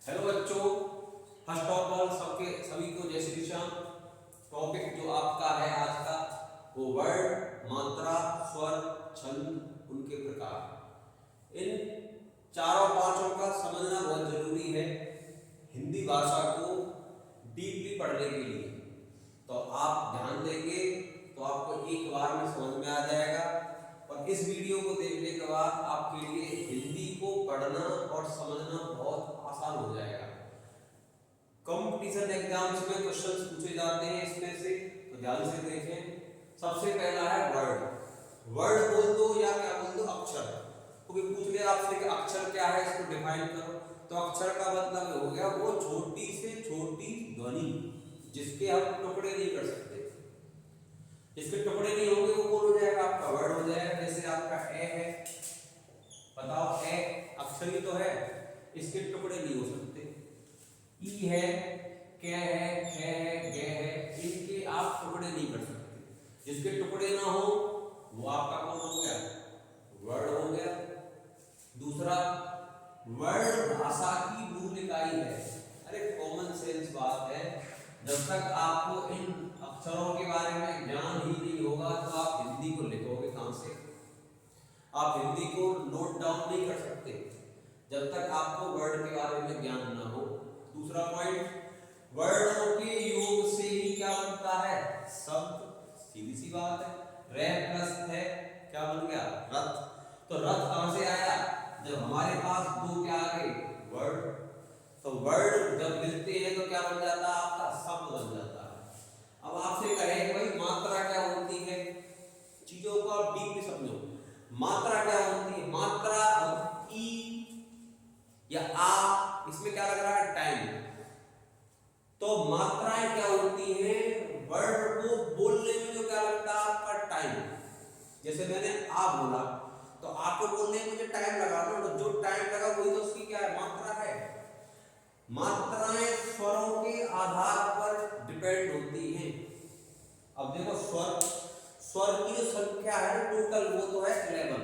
Hello बच्चों, first of all सभी को जय श्री श्याम। टॉपिक जो आपका है आज का वो वर्ड, मात्रा, स्वर, छंद, उनके प्रकार। इन चारों पांचों का समझना बहुत जरूरी है हिंदी भाषा को डीपली पढ़ने के लिए। तो आप ध्यान देंगे तो आपको एक बार में समझ में आ जाएगा और इस वीडियो को देखने के बाद आपके लिए हिंदी को पढ़ना और समझना बहुत आसान हो जाएगा। कंपटीशन एग्जाम्स में क्वेश्चंस पूछे जाते हैं इसमें से, तो ध्यान से देखें। सबसे पहला है वर्ड। वर्ड बोल दो या क्या बोल दो, अक्षर। कोई पूछ ले आपसे कि अक्षर क्या है, इसको डिफाइन करो, तो अक्षर का मतलब हो गया वो छोटी से छोटी ध्वनि जिसके हम टुकड़े नहीं कर सकते। इसके टुकड़े नहीं होंगे वो कौन हो जाएगा, आपका वर्ड हो जाएगा। जैसे आपका ए है, बताओ ए अक्षर ही तो है, इसके टुकड़े नहीं हो सकते। ई है, क है, ख है, ग है, इनके आप टुकड़े नहीं कर सकते। जिसके टुकड़े ना हो वो आपका कौन हो गया, वर्ड हो गया। दूसरा, वर्ड भाषा की मूल इकाई है। अरे कॉमन सेंस बात है, जब तक आपको इन अक्षरों के बारे में ज्ञान ही नहीं होगा तो आप हिंदी को लिखोगे कहां से, आप हिंदी को नोट डाउन नहीं कर सकते जब तक आपको वर्ड के बारे में ज्ञान ना हो। दूसरा पॉइंट, वर्णों के योग से ही क्या बनता है, शब्द। सीधी सी बात है, रे प्लस है क्या बन गया, रथ। तो रथ कहां से आया, जब हमारे पास दो क्या आ गए, वर्ड। तो वर्ड जब मिलते हैं तो क्या बन जाता है, आपका शब्द बन जाता है। अब आपसे कहें भाई मात्रा क्या होती है, चीजों को आप डीपली समझो। मात्रा क्या होती है, मात्रा ई या आ, इसमें क्या लग रहा है, टाइम। तो मात्राएं क्या होती हैं, वर्ड को बोलने में जो क्या लगता है आपका टाइम। जैसे मैंने आ बोला तो आपको बोलने में मुझे टाइम लगा, तो जो टाइम लगा वही तो उसकी क्या है, मात्रा है। मात्राएं स्वरों के आधार पर डिपेंड होती हैं। अब देखो स्वर, स्वर की जो संख्या है टोटल वो तो है 11।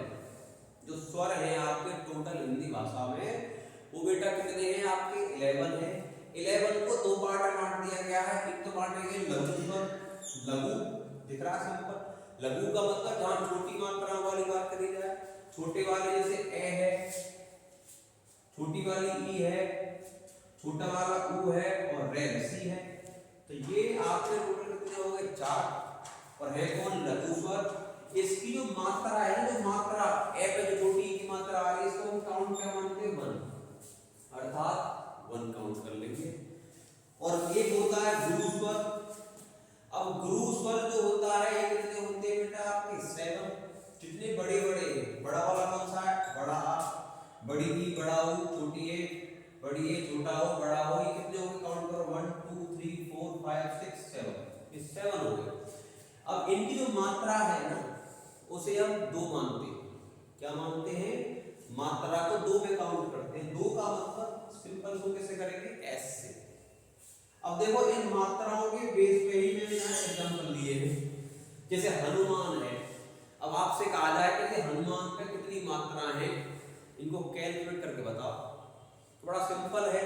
जो स्वर है आपके टोटल हिंदी भाषा में वो बेटा कितने हैं आपके, 11 है। 11 को दो पार्ट में बांट दिया गया है। एक तो बांटे गए लघु स्वर, लघु दिख रहा है सिंपल। लघु का मतलब जहां छोटी मात्राओं वाली बात करी जाए, छोटे वाले जैसे ए है, छोटी वाली ई है, छोटा वाला ऊ है और रे सी है। तो ये आपके टोटल कितने हो गए, 4। और है कौन, लघु स्वर। इसकी जो मात्रा है, जो मात्रा ए पे जो छोटी की मात्रा आ रही है, इसको हम काउंट क्या मानते हैं, 1, अर्थात 1 काउंट कर लेंगे। और एक होता है गुरु स्वर। अब गुरु स्वर जो होता है ये कितने होते हैं बेटा आपके, 7। जितने बड़े बड़े, बड़ा वाला कौन सा है, बड़ा आ, बड़ी ई, बड़ा ऊ, छोटी ए, बड़ी ए, छोटा ओ, बड़ा हो, ये कितने हो गए, काउंट करो, 1 2 3 4 5 6 7, ये 7 हो गए। अब इनकी जो मात्रा है ना उसे हम 2 मानते हैं। क्या मानते हैं, मात्रा को 2 में काउंट करते हैं। 2 का मतलब सिंपल को कैसे करेंगे, एस से। अब देखो इन मात्राओं के बेस पे ही मैंने यहाँ एग्जांपल लिए हैं। जैसे हनुमान है, अब आपसे कहा जाए कि हनुमान पे कितनी मात्रा है, इनको कैलकुलेट करके बताओ। तो बड़ा सिंपल है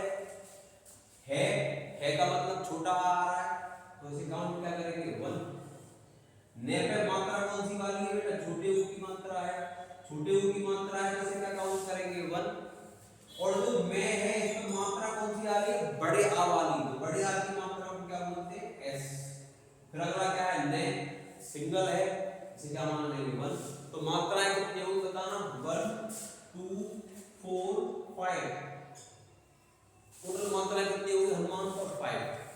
का मतलब छोटा आ रहा है तो इसे काउंट क्या करेंगे, 1। ने पे मात्रा कौन सी वाली है बेटा, छोटे ऊ की मात्रा है, छोटे ऊ की मात्रा है तो इसे क्या काउंट करेंगे, 1। और जो मैं है इसमें मात्रा कौन सी आ रही है, बड़े आ वाली, तो बड़े आ की मात्रा को क्या बोलते हैं, एस। फिर अगला क्या है, ने, सिंगल है, इसे क्या मान लेंगे, 1। तो मात्राएं कितनी होंगी बताना, 1 2 4 5। टोटल मात्राएं कितनी होंगी हनुमान पर, 5।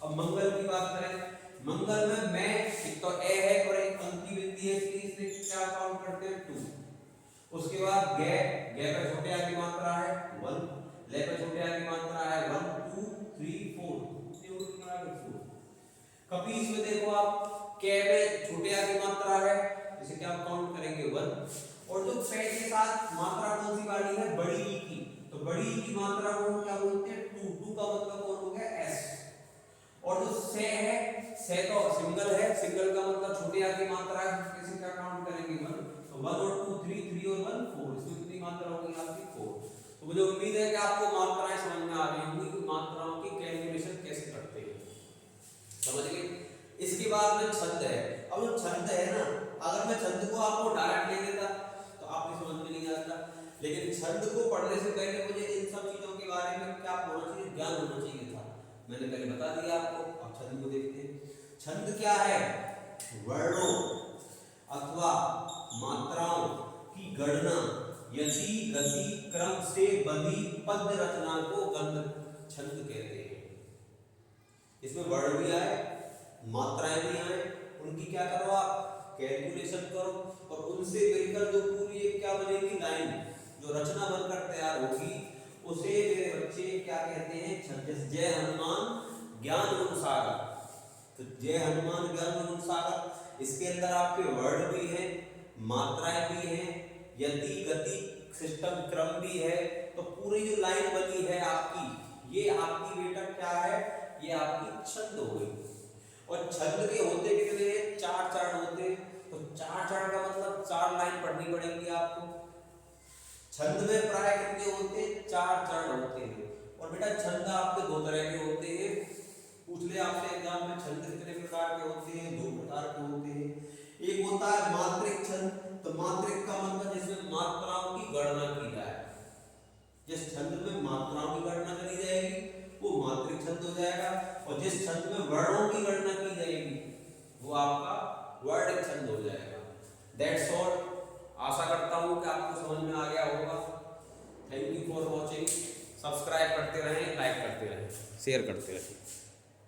अब मंगल की बात करें, मंगल में मैं एक तो ए है और एक पंक्ति बिंदी है, इसलिए क्या काउंट करते हैं, 2। उसके बाद गे, गे पे छोटे आ की मात्रा है 1, ले पे छोटे आ की मात्रा है 1 2 3 4, कितनी होगी तुम्हारा, 4। कपीस में देखो आप, के में छोटे आ की मात्रा है, इसे क्या काउंट करेंगे, 1। और जो पे के साथ मात्रा कौन सी वाली है, बड़ी ई की, तो बड़ी ई की मात्रा को क्या बोलते हैं, 2। 2 का मतलब कौन हो गया, एस। और जो से है, से तो सिंगल है, सिंगल का मतलब छोटे आ की मात्रा है, इसे क्या काउंट करेंगे, 1। तो 1 और 2 3 3 और 1 4, इसमें कितनी मात्रा होगी आपकी, 4। तो मुझे उम्मीद है कि आपको मात्राएं समझ में आ रही होंगी कि मात्राओं की कैलकुलेशन कैसे करते हैं, समझ गए। इसके बाद में छंद है। अब जो छंद है ना, अगर मैं छंद को आपको डायरेक्ट ले लेता तो आपकी समझ में नहीं आता, लेकिन छंद को पढ़ने से पहले मुझे इन सब चीजों के बारे में क्या होना चाहिए, ज्ञान होना चाहिए था। मैंने पहले बता दिया आपको। अब छंद को देखते हैं। छंद क्या है? वर्णों अथवा मात्राओं की गणना, यदि गति क्रम से बंधी पद रचना को गंध छंद कहते हैं। इसमें वर्ण भी आए, मात्राएं भी आए, उनकी क्या करो आप, कैलकुलेशन करो, और उनसे मिलकर जो पूरी एक क्या बनेगी, लाइन, जो रचना बनकर तैयार होगी, उसे मेरे बच्चे क्या कहते हैं, छंद। जय हनुमान ज्ञान गुण सागर। तो जय हनुमान ज्ञान गुण सागर, इसके अंदर आपके वर्ड भी हैं, मात्राएं भी हैं, यदि गति सिस्टम क्रम भी है, तो पूरी जो लाइन बनी है आपकी, ये आपकी बेटा क्या है, ये आपकी छंद हो गई। और छंद के होते कितने हैं, 4 चरण होते। तो 4 चरण का मतलब 4 लाइन पढ़नी पड़ेगी आपको। छंद में प्राय कितने होते हैं, 4 चरण होते हैं। और बेटा छंद आपके 2 तरह के होते हैं। पूछ ले आपसे एग्जाम में, छंद कितने प्रकार के होते हैं, 2 प्रकार के होते हैं। एक होता है मात्रिक छंद। तो मात्रिक का मतलब जिसमें मात्राओं की गणना की जाए, जिस छंद में मात्राओं की गणना करी जाएगी वो मात्रिक छंद हो जाएगा, और जिस छंद में वर्णों की गणना की जाएगी वो आपका वर्णिक छंद हो जाएगा। That's all. आशा करता हूँ कि आपको समझ में आ गया होगा। Thank you for watching. Subscribe करते रहें, लाइक करते रहें, शेयर करते रहें।